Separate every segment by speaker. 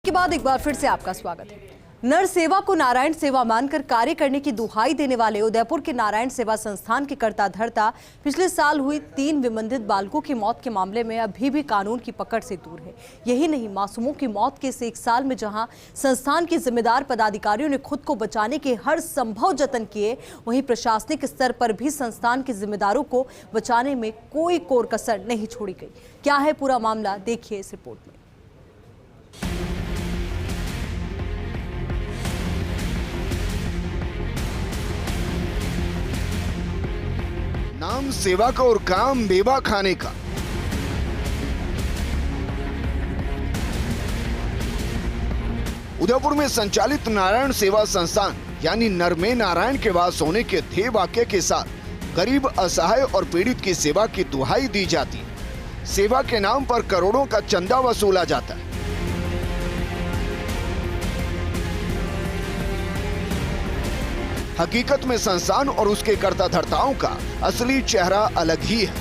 Speaker 1: के बाद एक बार फिर से आपका स्वागत है। नर सेवा को नारायण सेवा मानकर कार्य करने की दुहाई देने वाले उदयपुर के नारायण सेवा संस्थान के कर्ता धर्ता पिछले साल हुई 3 विबंधित बालकों की मौत के मामले में अभी भी कानून की पकड़ से दूर है। यही नहीं, मासूमों की मौत के इस 1 साल में जहां संस्थान के जिम्मेदार पदाधिकारियों ने खुद को बचाने के हर संभव जतन किए, वहीं प्रशासनिक स्तर पर भी संस्थान के जिम्मेदारों को बचाने में कोई कोर कसर नहीं छोड़ी गई। क्या है पूरा मामला, देखिए इस रिपोर्ट में।
Speaker 2: नाम सेवा का और काम मेवा खाने का। उदयपुर में संचालित नारायण सेवा संस्थान यानी नर में नारायण के वास होने के ध्येय वाक्य के साथ गरीब, असहाय और पीड़ित की सेवा की दुहाई दी जाती है। सेवा के नाम पर करोड़ों का चंदा वसूला जाता है। हकीकत में संस्थान और उसके कर्ता धर्ताओं का असली चेहरा अलग ही है।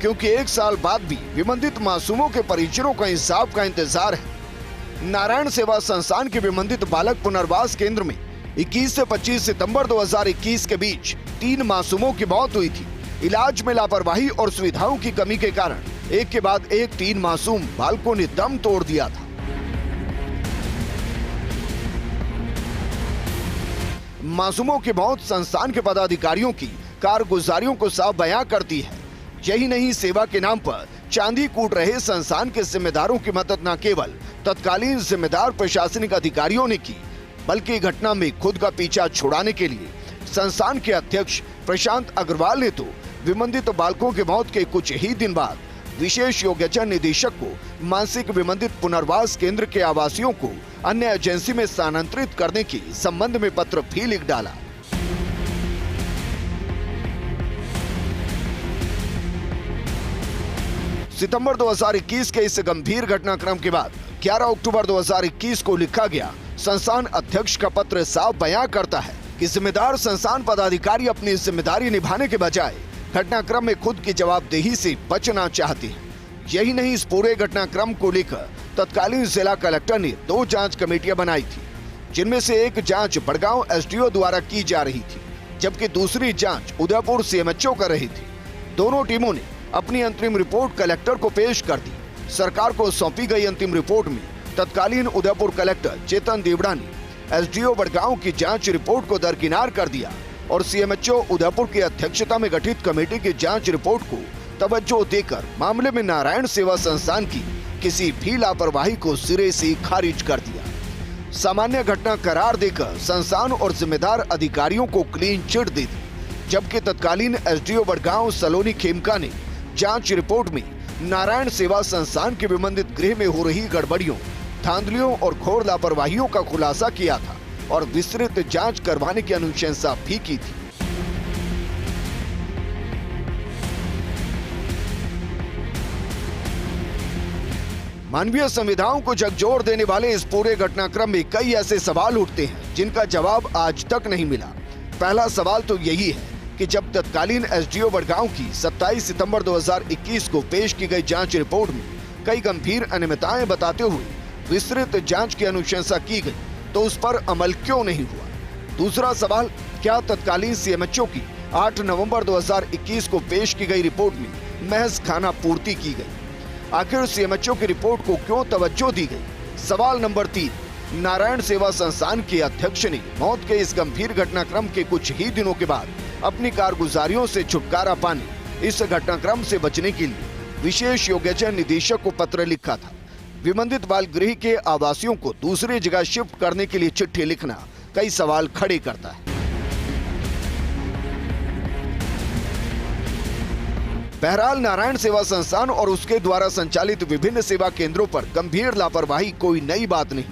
Speaker 2: क्योंकि 1 साल बाद भी विबंधित मासूमों के परिजनों का इंसाफ का इंतजार है। नारायण सेवा संस्थान के विबंधित बालक पुनर्वास केंद्र में 21 से 25 सितंबर 2021 के बीच 3 मासूमों की मौत हुई थी। इलाज में लापरवाही और सुविधाओं की कमी के कारण एक के बाद एक 3 मासूम बालकों ने दम तोड़ दिया था। मासूमों की मौत संस्थान के पदाधिकारियों की कारगुजारियों को साफ बयां करती है। यही नहीं, सेवा के नाम पर चांदी कूट रहे संस्थान के जिम्मेदारों की मदद न केवल तत्कालीन जिम्मेदार प्रशासनिक अधिकारियों ने की, बल्कि घटना में खुद का पीछा छुड़ाने के लिए संस्थान के अध्यक्ष प्रशांत अग्रवाल ने तो विबंधित बालकों की मौत के कुछ ही दिन बाद विशेष योग्यजन निदेशक को मानसिक विबंधित पुनर्वास केंद्र के आवासियों को अन्य एजेंसी में स्थानांतरित करने के संबंध में पत्र भी लिख डाला। सितंबर 2021 के इस गंभीर घटनाक्रम के बाद 11 अक्टूबर 2021 को लिखा गया संस्थान अध्यक्ष का पत्र साफ बयां करता है कि जिम्मेदार संस्थान पदाधिकारी अपनी जिम्मेदारी निभाने के बजाय घटनाक्रम में खुद की जवाबदेही से बचना चाहते हैं। यही नहीं, इस पूरे घटनाक्रम को लेकर तत्कालीन जिला कलेक्टर ने 2 जांच कमेटियां बनाई थी, जिनमें से एक जांच बड़गांव एसडीओ द्वारा की जा रही थी, जबकि दूसरी जांच उदयपुर सीएमएचओ कर रही थी। दोनों टीमों ने अपनी अंतरिम रिपोर्ट कलेक्टर को पेश कर दी। सरकार को सौंपी गई अंतिम रिपोर्ट में तत्कालीन उदयपुर कलेक्टर चेतन देवड़ा ने एसडीओ बड़गांव की जांच रिपोर्ट को दरकिनार कर दिया और सीएमएचओ उदयपुर की अध्यक्षता में गठित कमेटी की जांच रिपोर्ट को तवज्जो देकर मामले में नारायण सेवा संस्थान की किसी भी लापरवाही को सिरे से खारिज कर दिया। सामान्य घटना करार देकर संस्थान और जिम्मेदार अधिकारियों को क्लीन चिट दे दी, जबकि तत्कालीन एसडीओ बड़गांव सलोनी खेमका ने जांच रिपोर्ट में नारायण सेवा संस्थान के विबंधित गृह में हो रही गड़बड़ियों, धांधलियों और घोर लापरवाहियों का खुलासा किया था और विस्तृत जांच करवाने की अनुशंसा भी की थी। मानवीय संविधाओं को झकझोर देने वाले इस पूरे घटनाक्रम में कई ऐसे सवाल उठते हैं जिनका जवाब आज तक नहीं मिला। पहला सवाल तो यही है कि जब तत्कालीन एसडीओ बड़गांव की 27 सितंबर 2021 को पेश की गई जांच रिपोर्ट में कई गंभीर अनियमितताएं बताते हुए विस्तृत जांच की अनुशंसा की गई, तो उस पर अमल क्यों नहीं हुआ? दूसरा सवाल, क्या तत्कालीन सीएमएचओ की 8 नवंबर 2021 को पेश की गई रिपोर्ट में महज खाना पूर्ति की गई? आखिर सीएमएचओ की रिपोर्ट को क्यों तवज्जो दी गई? सवाल नंबर 3, नारायण सेवा संस्थान के अध्यक्ष ने मौत के इस गंभीर घटनाक्रम के कुछ ही दिनों के बाद अपनी कारगुजारियों से छुटकारा पाने, इस घटनाक्रम से बचने के लिए विशेष योग्यजन निदेशक को पत्र लिखा था। विबंधित बाल गृह के आवासियों को दूसरी जगह शिफ्ट करने के लिए चिट्ठी लिखना कई सवाल खड़े करता है। बहरहाल नारायण सेवा संस्थान और उसके द्वारा संचालित विभिन्न सेवा केंद्रों पर गंभीर लापरवाही कोई नई बात नहीं,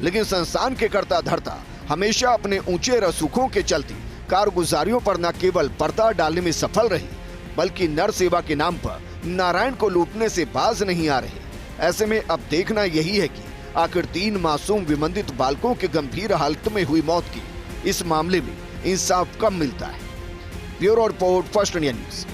Speaker 2: लेकिन संस्थान के कर्ता धर्ता हमेशा अपने ऊंचे रसूखों के चलते कारगुजारियों पर न केवल पर्दा डालने में सफल रहे, बल्कि नर सेवा के नाम पर नारायण को लूटने से बाज नहीं आ रहे। ऐसे में अब देखना यही है कि आखिर 3 मासूम विबंधित बालकों के गंभीर हालत में हुई मौत की इस मामले में इंसाफ कब मिलता है। Bureau report, first India news.